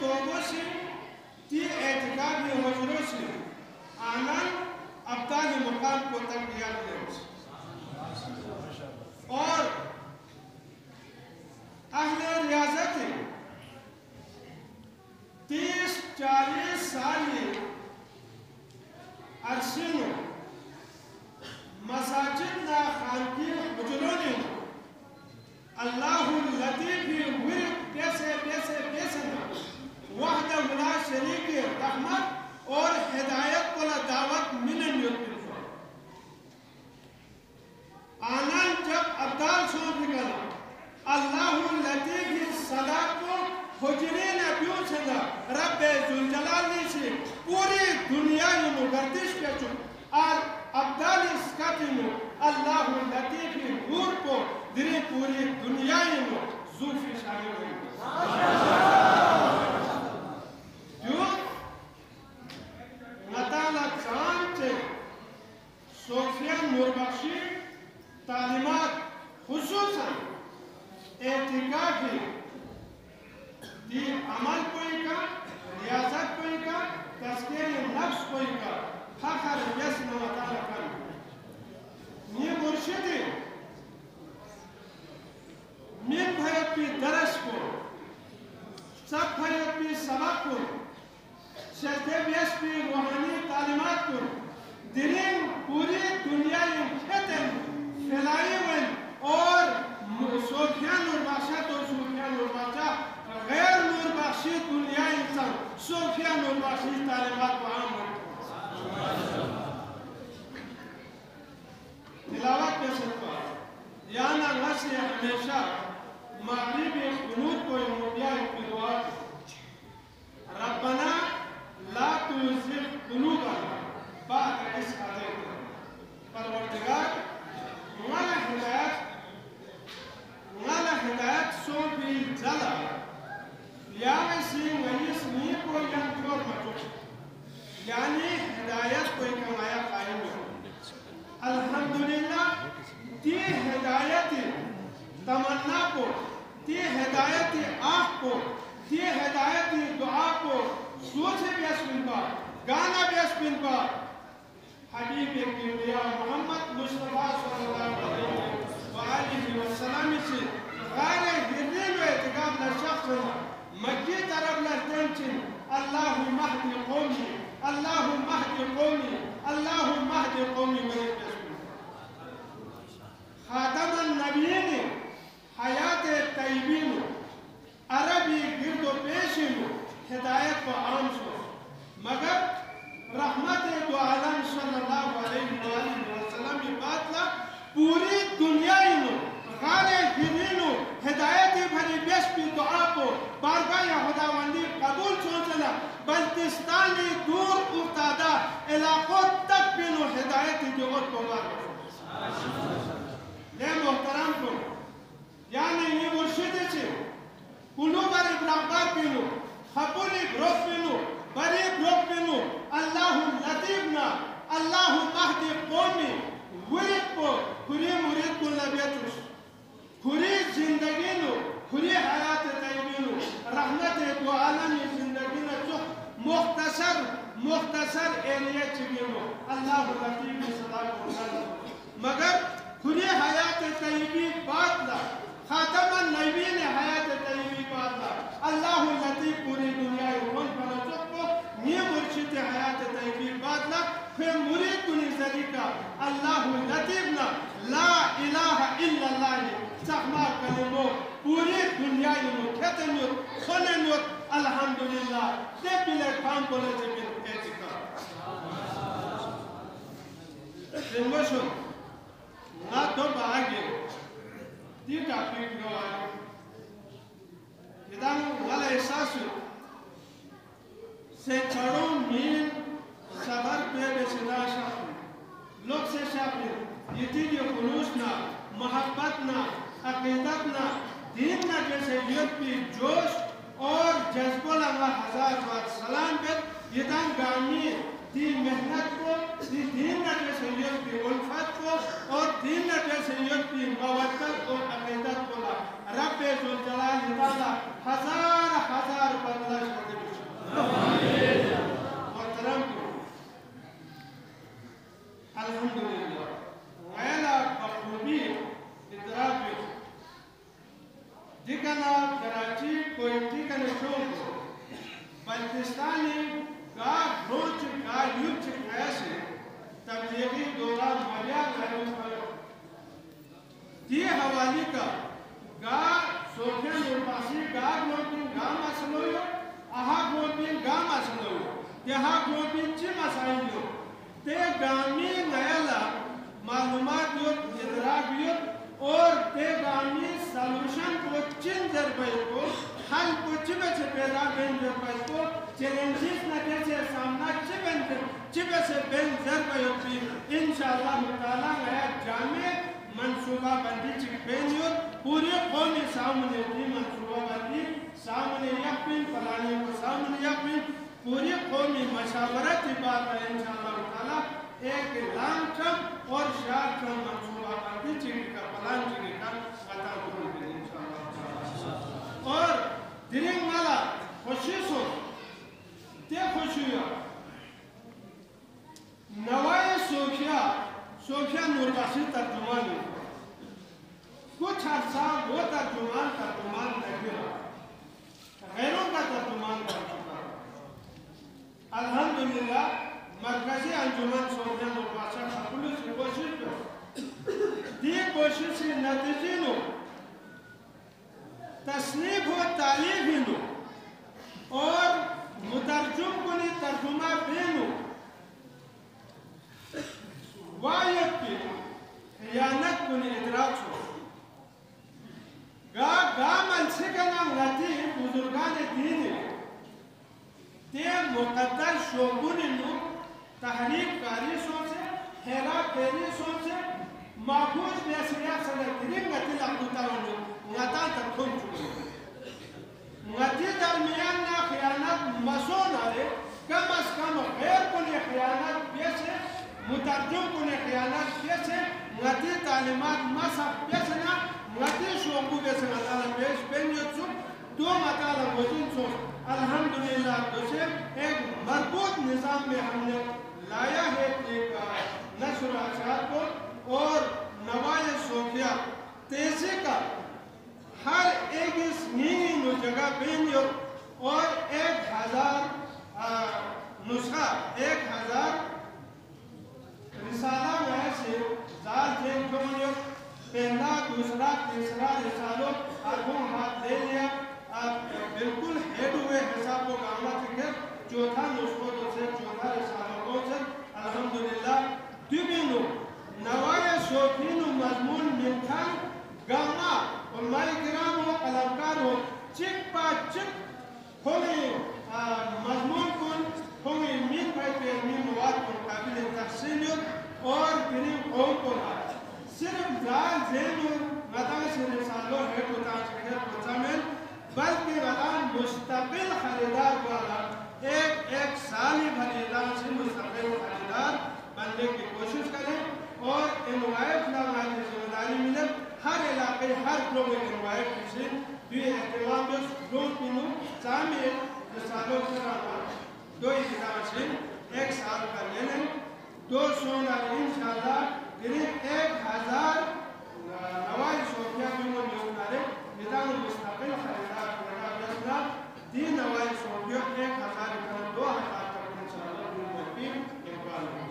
توبوسی تی اعتقادی حجروسی آنان ابدال مقام کو تقویت دیوسی اور اہل ریاضت 30-40 سالی عرصینو مساجد نا خانقی بجلونی اللہ اللطیفی ورد پیسے نا وحدہ لا شریک رحمت اور ہدایت کو دعوت ملن یوتن آنان جب ابدال سو بگلا اللہ اللطیفی صدا کو حجرین ابیون سنگا رب ذوالجلالی سے پوری دنیا یمو گردش پہ چک اور ابدال اسکاتیمو اللہ اللطیفی نور کو دری پوری دنیا یمو زوفی شامل ہوئی جو نتالا چانچے سوفیان نوربخشی تعلیمات خصوصاً اعتقافی دی عمل کوئی کا ریاضت کوئی کا تذکیر نفس کوئی کا فخر جسم و تعالی کن یہ مرشدی من بھائیت پی درس کو سب بھائیت پی سبق کو شہدے بیس پی روحانی تعلیمات کو دلین پوری دنیا کھیتن فیلائی ون اور سوفیان نوربخشت اور سوفیان نوربخشت غیر نوربخشی دنیا انسان سوفیان نوربخشی تعلیمات کو عام ہوئی تلاوت کے سکتا یانا نسی ہمیشہ مغربی قنوت کو امودیاء کی دعا ربنا لا تزغ قلوبنا بعد إذ هديتنا پروردگار مالا ہدایت سو بھی جلا یعنی ویس نی کو یم کور مچو یعنی ہدایت کوئی کمایا قائم ہو الحمدللہ تی ہدایت تمنا کو تی ہدایت آنکھ کو تی ہدایت دعا کو سوچ بھی اسپن پا گانا بھی اسپن پا حبیب کبریا محمد مصطفیٰ صلی اللہ علیہ وسلم سے غیر ہرین و اعتقاب لشخص مکی طرف لرتنچن اللہم اہد قومی اللہم اہد قومی اللہم اہد قومی مرید بسم خاتم النبیین حیات طیبین عربی گرد و پیشن ہدایت کو عام سو مگر رحمت دو عالم صلی اللہ علیہ وسلم کی بات لا پوری دنیا غالے گرینو ہدایتی بھری بیش پی دعا کو بارگاہ خداوندی قبول سوچنا بلتستانی دور افتادہ علاقوں تک بینو ہدایتی دیوت کو بارگاہ لے محترم کو یعنی یہ مرشدی سے کلو بری برابر بینو خبولی گروپ بینو بری گروپ بینو اللہم لطیبنا اللہم اہدی قومی ورد کو کھری مرید کو لبیتوش کھری زندگی نو کھری حیات طیبینو رحمت دو عالمی زندگی نو جو مختصر ایلیہ چگینو اللہ لطیب صدا کو مگر کھری حیات طیبی بات لا خاتم النبیین حیات طیبی بات لا اللہ لطیب پوری دنیا رون پر چکو یہ مرشد حیات طیبی بات لا پھر مرید کنی ذریقہ اللہ لطیبنا لا الہ الا اللہ سخما کلمو پوری دنیا یمو کھتنیت خوننیت الحمدللہ دے پلے کام بولے جے بین اعتقاد دنگوشن نا دو باگے دی ٹاپک گو آئے ادام والا احساسو سینکڑوں میل سفر پہ بسنا شاپن لوگ سے شاپن یہ تیجی خلوصنا محبتنا عقیدتنا دیننا جیسے یوت پی جوش اور جذبہ اللہ ہزار بار سلام پر یہ دان گامی دی محنت کو دی دیننا جیسے یوت پی الفت کو اور دیننا جیسے یوت پی موقت اور عقیدت کو رب ذوالجلال تعالی ہزار بدلہ محترم کو الحمدللہ ویلا بخوبی ادراک دیکھنا کراچی کوئٹی کا نشون کو بلتستانی کا روچ کا یوچ ایسے تبلیغی دوران مالیہ غیروں پر دی حوالی کا گا سوکھن نرپاسی گا گوپین گا مسلویو آہا گوپین گا مسلویو تیہا گوپین چی مسائلیو تے گامی نیالا معلومات یوت ادراک یوت اور تے گامی سلوشن کو چن ضربائی کو حل کو چبے سے پیدا بین ضربائی کو چیلنجز نہ کیسے سامنا چبے سے بین ضربائی ہوتی انشاءاللہ تعالیٰ نیا جامع منصوبہ بندی چک بینیوت پوری قومی سامنے دی منصوبہ بندی سامنے یقین پلانی کو سامنے یقین پوری قومی مشاورت بات ہے انشاءاللہ تعالیٰ ایک لانگ ٹرم اور شارٹ ٹرم منصوبہ بندی چک کا پلان چک کا عطا دور بھی انشاءاللہ اور درنگ مالا خوشی سو تے خوشیوں نوائے صوفیہ نوربخشی ترجمان کچھ عرصہ وہ ترجمان نہیں رہا غیروں کا ترجمان کر چکا الحمدللہ مرکزی انجمن صوفیہ نوربخشی خپلو سے کوشش کر دی کوشش سے نتیجے نو تصنیف و تعلیف نو اور مترجم کنی ترجمہ بینو وایت کی خیانت کنی ادراک شو گا منسکنا غتی بزرگان دینی تے مقدر شعبون نو تحریک کاری سو سے حیرہ پیری سو سے محفوظ بیسریات صدر کریم غتی لقوتا ونو غتا تکھون چکے غتی درمیان نا خیانت مسون آرے کم از کم غیر کنی خیانت بیسے مترجم کنی خیانت بیسے غتی تعلیمات مسح بیسنا غتی شعبو بیسے غطالہ پیش بینیت سو دو غطالہ وزن سو الحمدللہ دوسے ایک مربوط نظام میں ہم نے لایا ہے ایک نشر اشعار کو اور نوائے صوفیہ تیزی کا ہر ایک اس نینی نو جگہ بینیو اور 1000 نسخہ 1000 رسالہ میں سے زال جین کونیو پہلا دوسرا تیسرا رسالوں آرہوں ہاتھ لے لیا بالکل ہیڈ ہوئے حساب کو کاملہ تکر چوتھا نسخہ تو سے چوتھا رسالوں کو سے الحمدللہ دیبینو نوائے صوفینو مضمون منتھان گاما علماء کرام ہو قلمکار ہو چک پا چک ہوئی مضمون کن ہوئی مین بھائی پہ علمی مواد کن قابل تحسینیت اور گریم قوم کو صرف زال زینو مدان سے رسالوں ہے بتان شکر بچامن بلکہ مدان مستقل خریدار والا ایک سالی خریدار سے مستقل خریدار بننے کی کوشش کریں اور انوائف لگانے ذمہ داری ملت ہر علاقے ہر پروگے انوائف کسی بھی احتمام جو لوگ پینو سامی رسالوں سے رہا دو اتدار سے 1 سال کا لینے 200 انشاءاللہ گرین 1000 نوائی صوفیہ بیمون یونارے ندان مستقل خریدار کرنا بیسنا دی نوائی صوفیہ 1000 کرنا 2000 تک انشاءاللہ بیمون بیم اقبال ہوں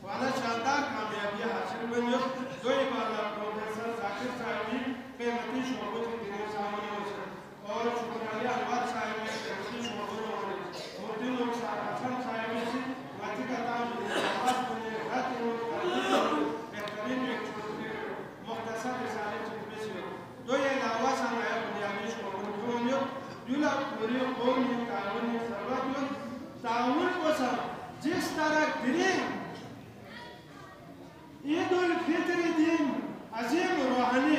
وانا شاندار کامیابی حاصل بنیو دو عبادہ پروفیسر ذاکر صاحبی قیمتی شعبوں کی دنیا سامنے ہو سکتے اور شکریہ انوار صاحبی قیمتی شعبوں میں ہونے مفتی نور حسن صاحبی سے واتی کا تام آواز بنے غاتی ہو بہترین ایک چھوٹی مختصر رسالے چکے سے دو یہ علاوہ سامنے بنیادی شعبوں میں ہونے جولا پوری قومی تعاونی ضرورت تعاون کو سب جس طرح گرین عید الفطر دین عظیم روحانی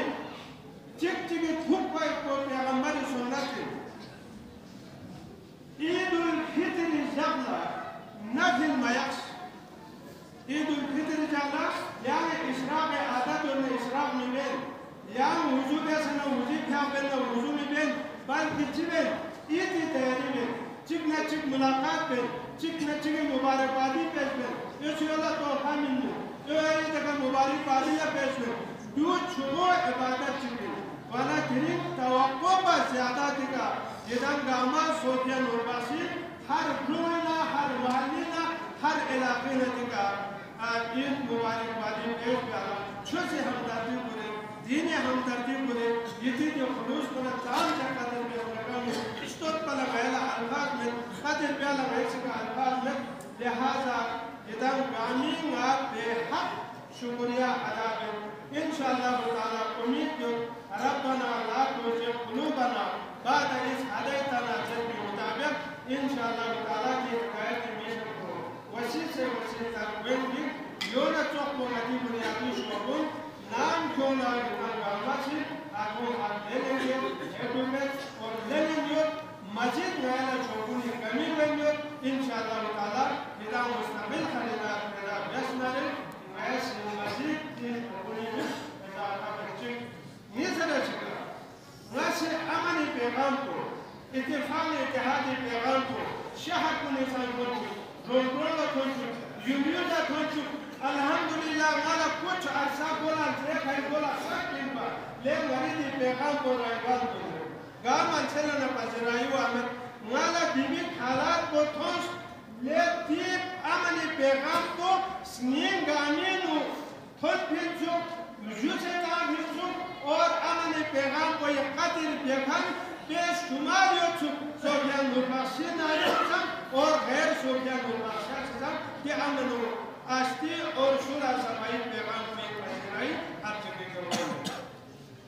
چک چکی تھوک پائی کو پیغمبر سنت عید الفطر جبلا نفل میقش عید الفطر جبلا یعنی اشراق عادت اور اشراق نمیر یعنی حضور سنو حضور کیا بین وضو میں بین بلکہ چبین ایتی تیاری بین چک نہ چک ملاقات بین چک نہ چک مبارکبادی پیش بین یہ چیزا توفہ منو یہ ایتی کا مبارکبادی پیش بین دو چھو عبادت چکے وانا ترین توقع پر زیادہ تکا جدن گاما صوفیہ نورباسی ہر گروہنا ہر محلینا ہر علاقینا تکا این مبارکبادی پیش بیارا چھو سے ہمدردی کرے دین ہمدردی کرے یتی جو خلوص کرے تام چکا در بیار رقم اشتوت پلا غیلہ الفاظ میں قدر بیالا غیسی کا الفاظ میں لہذا جدن گامین آپ بے حق شکریہ ادا کریں انشاءاللہ تعالیٰ امید جو ربنا لا تزغ قلوبنا بعد إذ هديتنا کے مطابق انشاءاللہ تعالیٰ کی ہدایت میشن کو وسیع سے وسیع تقویم بھی یونا چوک کو ندی بنیادی شعبون نام کیوں نہ گاما سے آگوں آپ لے لیں گے ایڈومیٹ اور لے لیں گے مزید نیا شعبون کمی لیں گے انشاءاللہ تعالیٰ ہدا مستقبل خریدار پیدا بیسنا رہے ایسی مزید کی ویسے امنی پیغام کو اتفاق اتحادی پیغام کو شہر کو نظام کنچو رونگرولا کنچو یونیوزا کنچو الحمدللہ مالا کچھ عرصہ بولا تریکھائی بولا ساکین با لے وریدی پیغام کو رائگان کنچو گامان چلنا پذیرائیو آمد مالا دیمیت حالات کو تھونس لے تیب امنی پیغام کو سنین گامینو تھوش بھیچو جوسے کام بھیچو اور امن پیغام کو یہ قدر بیکھن پیش شماریو سوفیان نوربخشی نایت اور غیر سوفیان نوربخشی سزم کہ امن آشتی اور شورا صفائی پیغام میں پذیرائی آپ چکے کرو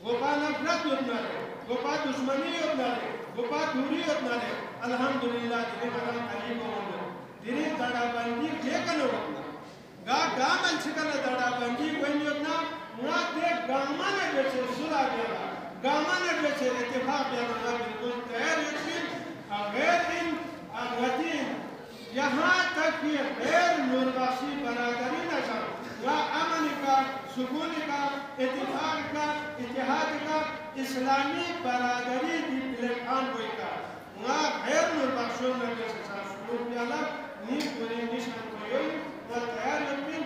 گوپا نفرت اتنا رہے گوپا دشمنی اتنا رہے گوپا دوری اتنا رہے الحمدللہ دلی مرم قریب ہونے دلی دڑا بندی لیکن ہونا گامن چکن دڑا بندی کوئی اتنا مراتے گامانے بیچے صلح بیالا گامانے بیچے اتفاق بیالا بالکل تیار یقین غیر ان غدین یہاں تک کہ غیر نوربخشی برادری نشان یا امن کا سکون کا اتفاق کا اتحاد کا اسلامی برادری دی پلیٹان کوئی کا وہاں غیر نوربخشوں میں بیچے سلوک بیالا نیز بری نشان کوئی اور تیار یقین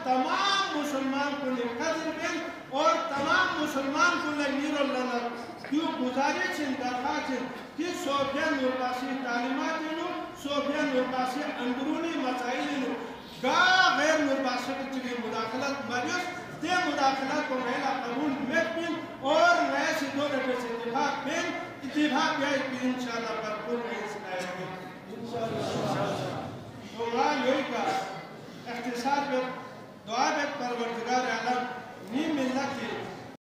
تمام مسلمان کو لے قدر بین اور تمام مسلمان کو لے میر اللہ کیوں گزاری چھن درخواست چھن کہ سوفیان نوربخشی تعلیمات انو سوفیان نوربخشی اندرونی مسائل انو غیر نوربخشی کی چلی مداخلت مریض دے مداخلت کو محلہ قبول میت بین اور نئے سے دو رفے سے اتفاق بین اتفاق بیائی بھی انشاءاللہ برکل نہیں سکھائے گے تو ماں یہی کا اختصار پر دعا بیت پروردگار عالم نیم ملت کی